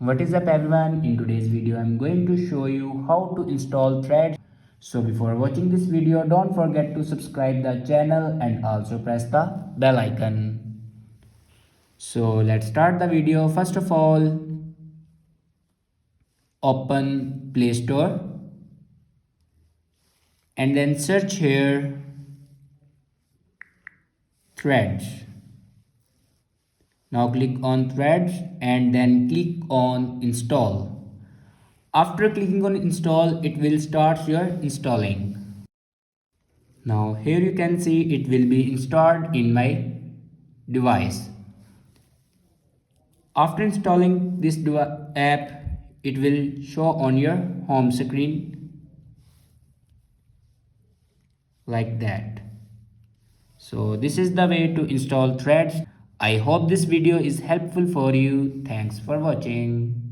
What is up everyone, in today's video I'm going to show you how to install threads. So before watching this video, don't forget to subscribe the channel and also press the bell icon. So let's start the video. First of all, open Play Store and then search here threads. Now click on threads and then click on install. After clicking on install, it will start your installing. Now here you can see it will be installed in my device. After installing this app, it will show on your home screen like that. So this is the way to install threads. I hope this video is helpful for you. Thanks for watching.